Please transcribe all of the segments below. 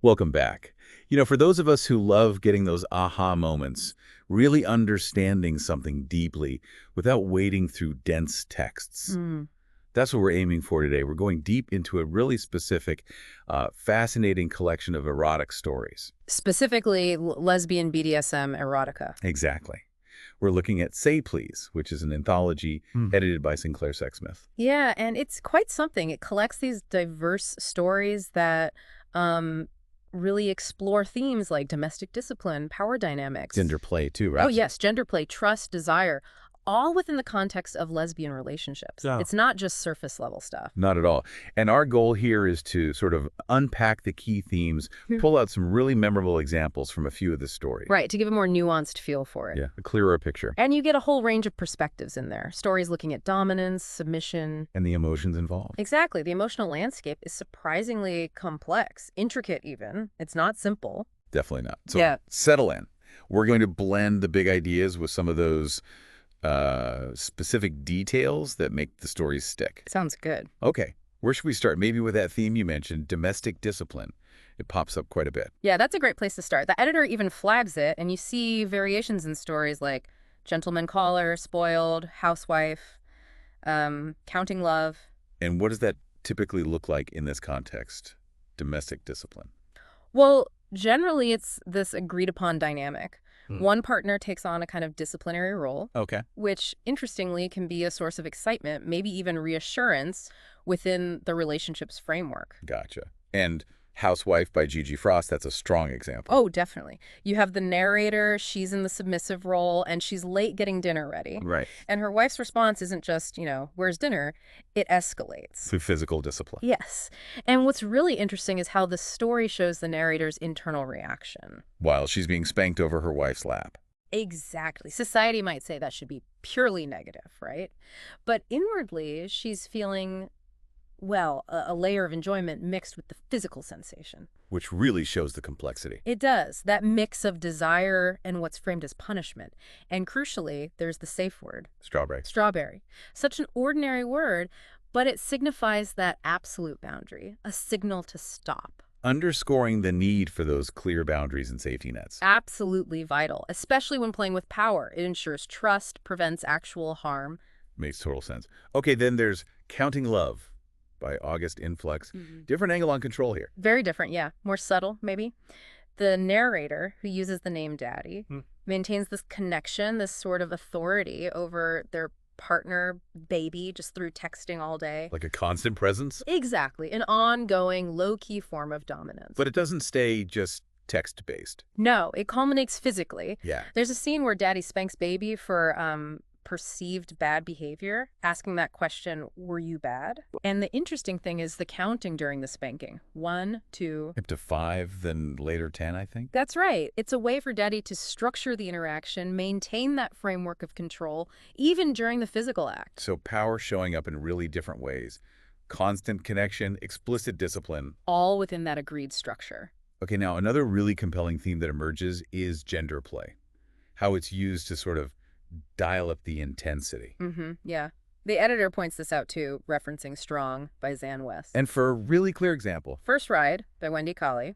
Welcome back. For those of us who love getting those aha moments, really understanding something deeply without wading through dense texts, Mm. that's what we're aiming for today. We're going deep into a really specific, fascinating collection of erotic stories. Specifically, lesbian BDSM erotica. Exactly. We're looking at Say Please, which is an anthology edited by Sinclair Sexsmith. Yeah, and it's quite something. It collects these diverse stories that um, really explore themes like domestic discipline, power dynamics. Gender play, too, Oh, right? yes, gender play, trust, desire, all within the context of lesbian relationships. Yeah. It's not just surface level stuff. Not at all. And our goal here is to sort of unpack the key themes, pull out some really memorable examples from a few of the stories. Right, to give a more nuanced feel for it. Yeah, a clearer picture. And you get a whole range of perspectives in there. Stories looking at dominance, submission. And the emotions involved. Exactly. The emotional landscape is surprisingly complex, intricate even. It's not simple. Definitely not. So Yeah. settle in. We're going to blend the big ideas with some of those specific details that make the stories stick. Sounds good. Okay, where should we start? Maybe with that theme you mentioned, domestic discipline. It pops up quite a bit. Yeah, that's a great place to start. The editor even flags it, and you see variations in stories like gentleman caller, spoiled, housewife, counting love. And what does that typically look like in this context? Domestic discipline. Well, generally it's this agreed upon dynamic. Hmm. One partner takes on a kind of disciplinary role, Okay. which interestingly can be a source of excitement, maybe even reassurance within the relationship's framework. Gotcha. And Housewife by Gigi Frost, that's a strong example. Oh, definitely. You have the narrator, she's in the submissive role, and she's late getting dinner ready. Right. And her wife's response isn't just, where's dinner? It escalates. Through physical discipline. Yes. And what's really interesting is how the story shows the narrator's internal reaction. While she's being spanked over her wife's lap. Exactly. Society might say that should be purely negative, right? But inwardly, she's feeling, well, a layer of enjoyment mixed with the physical sensation. Which really shows the complexity. It does. That mix of desire and what's framed as punishment. And crucially, there's the safe word. Strawberry. Strawberry. Such an ordinary word, but it signifies that absolute boundary, a signal to stop. Underscoring the need for those clear boundaries and safety nets. Absolutely vital, especially when playing with power. It ensures trust, prevents actual harm. Makes total sense. Okay, then there's Counting Love by August Influx. Different angle on control here. Very different, yeah. More subtle, maybe. The narrator, who uses the name Daddy, maintains this connection, this sort of authority over their partner, baby, just through texting all day. Like a constant presence. Exactly. An ongoing, low-key form of dominance. But it doesn't stay just text-based. No, it culminates physically. Yeah. There's a scene where Daddy spanks baby for perceived bad behavior, asking that question, were you bad? And the interesting thing is the counting during the spanking. 1, 2. Up to 5, then later 10, I think. That's right. It's a way for Daddy to structure the interaction, maintain that framework of control, even during the physical act. So power showing up in really different ways. Constant connection, explicit discipline. All within that agreed structure. Okay, now another really compelling theme that emerges is gender play. How it's used to sort of dial up the intensity. Yeah. The editor points this out too, referencing Strong by Zan West. And for a really clear example. First Ride by Wendy Colley.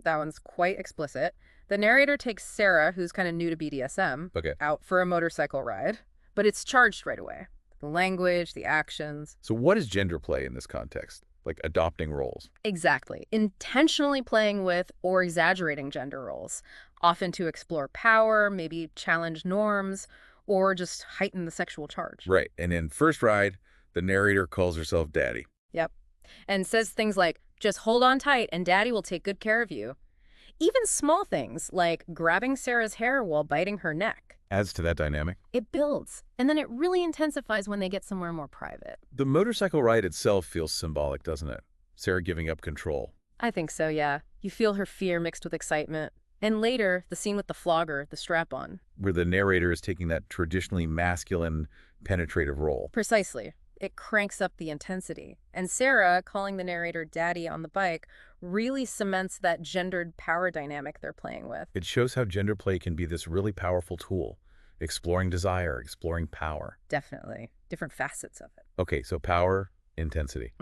That one's quite explicit. The narrator takes Sarah, who's kind of new to BDSM, out for a motorcycle ride, but it's charged right away. The language, the actions. So what is gender play in this context? Like adopting roles? Exactly. Intentionally playing with or exaggerating gender roles, often to explore power, maybe challenge norms, or just heighten the sexual charge. Right. And in First Ride, the narrator calls herself Daddy. Yep. And says things like, just hold on tight and Daddy will take good care of you. Even small things like grabbing Sarah's hair while biting her neck. Adds to that dynamic. It builds. And then it really intensifies when they get somewhere more private. The motorcycle ride itself feels symbolic, doesn't it? Sarah giving up control. I think so, yeah. You feel her fear mixed with excitement. And later, the scene with the flogger, the strap-on. Where the narrator is taking that traditionally masculine, penetrative role. Precisely. It cranks up the intensity. And Sarah, calling the narrator Daddy on the bike, really cements that gendered power dynamic they're playing with. It shows how gender play can be this really powerful tool. Exploring desire, exploring power. Definitely. Different facets of it. Okay, so power, intensity.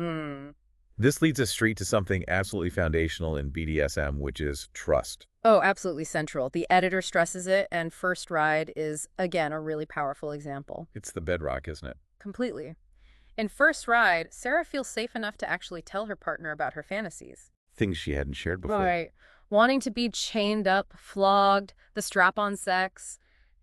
This leads us straight to something absolutely foundational in BDSM, which is trust. Oh, absolutely central. The editor stresses it, and First Ride is, again, a really powerful example. It's the bedrock, isn't it? Completely. In First Ride, Sarah feels safe enough to actually tell her partner about her fantasies. Things she hadn't shared before. Right. Wanting to be chained up, flogged, the strap-on sex,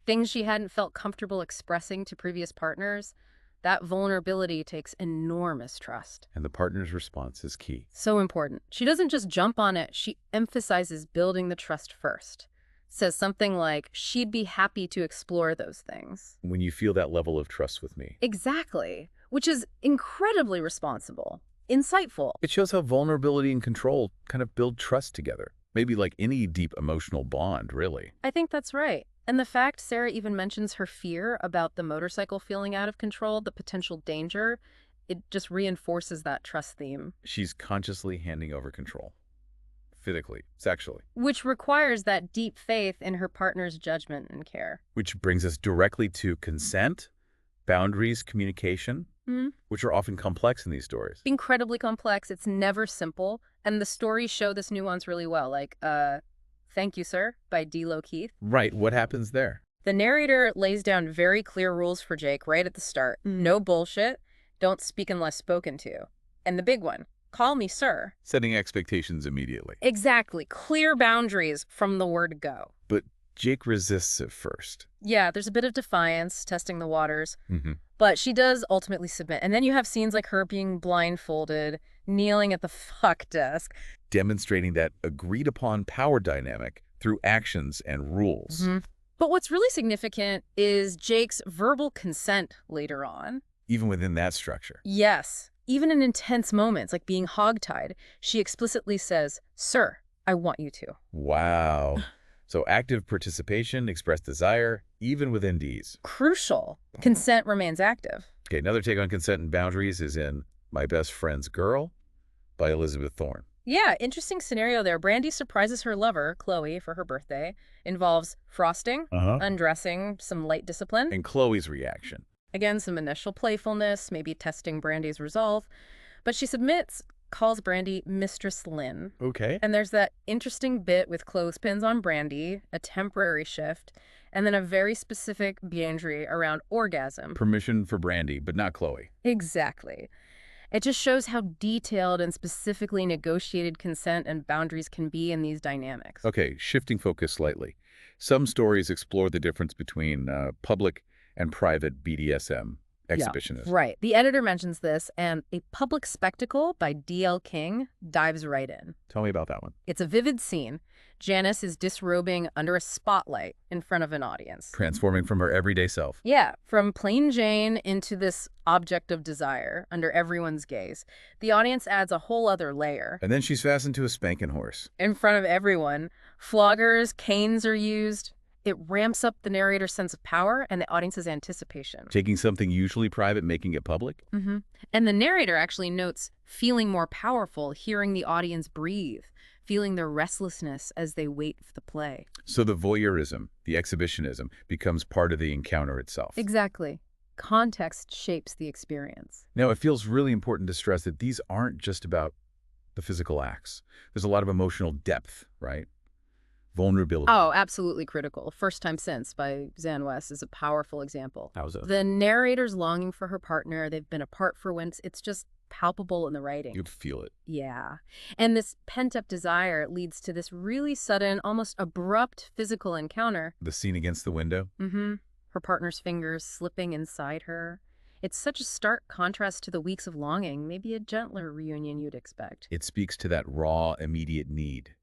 things she hadn't felt comfortable expressing to previous partners. That vulnerability takes enormous trust. And the partner's response is key. So important. She doesn't just jump on it, she emphasizes building the trust first. Says something like, she'd be happy to explore those things. When you feel that level of trust with me. Exactly. Which is incredibly responsible. Insightful. It shows how vulnerability and control kind of build trust together. Maybe like any deep emotional bond, really. I think that's right. And the fact Sarah even mentions her fear about the motorcycle feeling out of control, the potential danger, it just reinforces that trust theme. She's consciously handing over control. Physically, sexually. Which requires that deep faith in her partner's judgment and care. Which brings us directly to consent, boundaries, communication, which are often complex in these stories. Incredibly complex. It's never simple. And the stories show this nuance really well. Like, Thank You, Sir by D-Lo Keith. Right. What happens there? The narrator lays down very clear rules for Jake right at the start. No bullshit. Don't speak unless spoken to. And the big one, call me sir. Setting expectations immediately. Exactly. Clear boundaries from the word go. But Jake resists at first. Yeah, there's a bit of defiance, testing the waters. But she does ultimately submit. And then you have scenes like her being blindfolded, kneeling at the fuck desk. Demonstrating that agreed-upon power dynamic through actions and rules. But what's really significant is Jake's verbal consent later on. Even within that structure. Yes. Even in intense moments, like being hogtied, she explicitly says, "Sir, I want you to." Wow. So active participation, expressed desire, even with NDs. Crucial. Consent remains active. Okay, another take on consent and boundaries is in My Best Friend's Girl by Elizabeth Thorne. Yeah, interesting scenario there. Brandy surprises her lover, Chloe, for her birthday. Involves frosting, undressing, some light discipline. And Chloe's reaction. Again, some initial playfulness, maybe testing Brandy's resolve. But she submits, calls Brandy Mistress Lynn. Okay. And there's that interesting bit with clothespins on Brandy, a temporary shift, and then a very specific boundary around orgasm. Permission for Brandy, but not Chloe. Exactly. It just shows how detailed and specifically negotiated consent and boundaries can be in these dynamics. Okay, shifting focus slightly. Some stories explore the difference between public and private BDSM exhibitionism. Yeah, right. The editor mentions this, and A Public Spectacle by D.L. King dives right in. Tell me about that one. It's a vivid scene. Janice is disrobing under a spotlight in front of an audience. Transforming from her everyday self. Yeah, from plain Jane into this object of desire under everyone's gaze. The audience adds a whole other layer. And then she's fastened to a spanking horse. In front of everyone. Floggers, canes are used. It ramps up the narrator's sense of power and the audience's anticipation. Taking something usually private, making it public? And the narrator actually notes feeling more powerful, hearing the audience breathe, feeling their restlessness as they wait for the play. So the voyeurism, the exhibitionism, becomes part of the encounter itself. Exactly. Context shapes the experience. Now, it feels really important to stress that these aren't just about the physical acts. There's a lot of emotional depth, right? Vulnerability. Oh, absolutely critical. First Time Since by Zan West is a powerful example. How's that? The narrator's longing for her partner. They've been apart for weeks. It's just palpable in the writing. You'd feel it. Yeah. And this pent-up desire leads to this really sudden, almost abrupt physical encounter. The scene against the window? Her partner's fingers slipping inside her. It's such a stark contrast to the weeks of longing, maybe a gentler reunion you'd expect. It speaks to that raw, immediate need,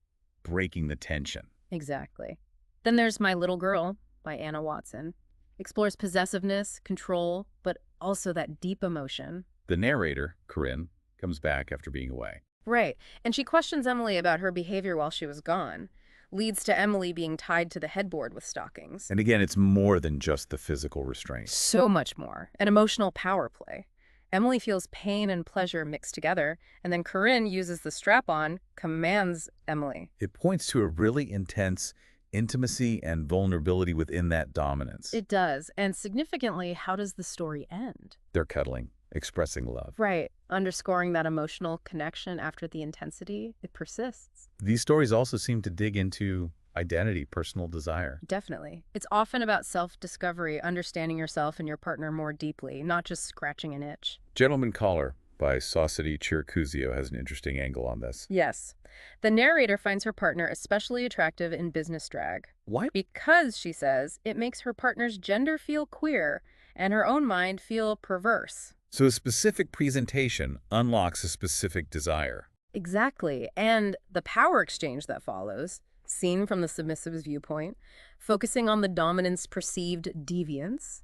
breaking the tension. Exactly. Then there's My Little Girl by Anna Watson. Explores possessiveness, control, but also that deep emotion. The narrator, Corinne, comes back after being away. Right. And she questions Emily about her behavior while she was gone. Leads to Emily being tied to the headboard with stockings. And again, it's more than just the physical restraint. So much more. An emotional power play. Emily feels pain and pleasure mixed together, and then Corinne uses the strap-on, commands Emily. It points to a really intense intimacy and vulnerability within that dominance. It does. And significantly, how does the story end? They're cuddling. expressing love. Right. Underscoring that emotional connection after the intensity, it persists. These stories also seem to dig into identity, personal desire. Definitely. It's often about self-discovery, understanding yourself and your partner more deeply, not just scratching an itch. Gentleman Caller by Saucity Chiricuzio has an interesting angle on this. Yes. The narrator finds her partner especially attractive in business drag. Why? Because, she says, it makes her partner's gender feel queer and her own mind feel perverse. So a specific presentation unlocks a specific desire. Exactly. And the power exchange that follows, seen from the submissive's viewpoint, focusing on the dominant's perceived deviance,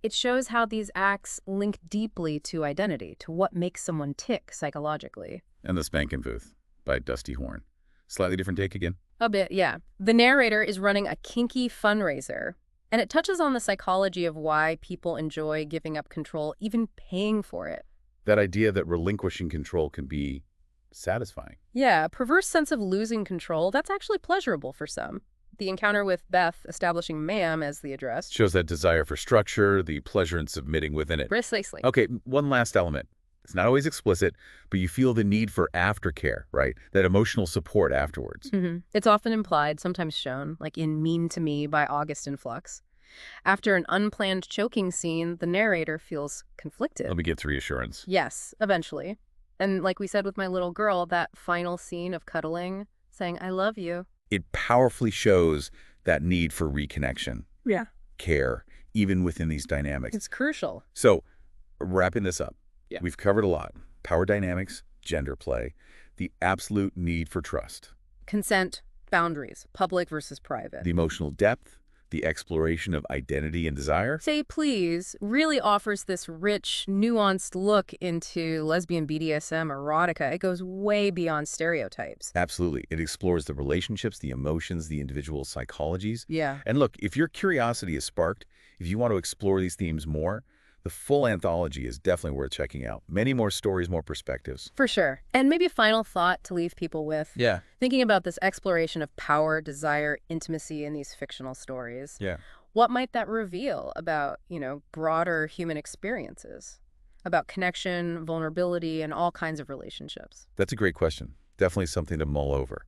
it shows how these acts link deeply to identity, to what makes someone tick psychologically. And The Spankin' Booth by Dusty Horn. Slightly different take again. A bit, yeah. The narrator is running a kinky fundraiser, and it touches on the psychology of why people enjoy giving up control, even paying for it. That idea that relinquishing control can be satisfying. Yeah, a perverse sense of losing control, that's actually pleasurable for some. The encounter with Beth establishing ma'am as the address. Shows that desire for structure, the pleasure in submitting within it. Precisely. Okay, one last element. It's not always explicit, but you feel the need for aftercare, right? That emotional support afterwards. It's often implied, sometimes shown, like in Mean to Me by August in Flux. After an unplanned choking scene, the narrator feels conflicted. Let me get reassurance. Yes, eventually. And like we said with my little girl, that final scene of cuddling, saying, I love you. It powerfully shows that need for reconnection, Yeah. care, even within these dynamics. It's crucial. So, wrapping this up, Yeah. we've covered a lot. Power dynamics, gender play, the absolute need for trust, Consent, boundaries, public versus private. the emotional depth, the exploration of identity and desire. Say Please really offers this rich, nuanced look into lesbian BDSM erotica. It goes way beyond stereotypes. Absolutely. It explores the relationships, the emotions, the individual psychologies. Yeah. And look, if your curiosity is sparked, if you want to explore these themes more, the full anthology is definitely worth checking out. Many more stories, more perspectives. For sure. And maybe a final thought to leave people with. Yeah. Thinking about this exploration of power, desire, intimacy in these fictional stories. Yeah. What might that reveal about, broader human experiences? About connection, vulnerability, and all kinds of relationships? That's a great question. Definitely something to mull over.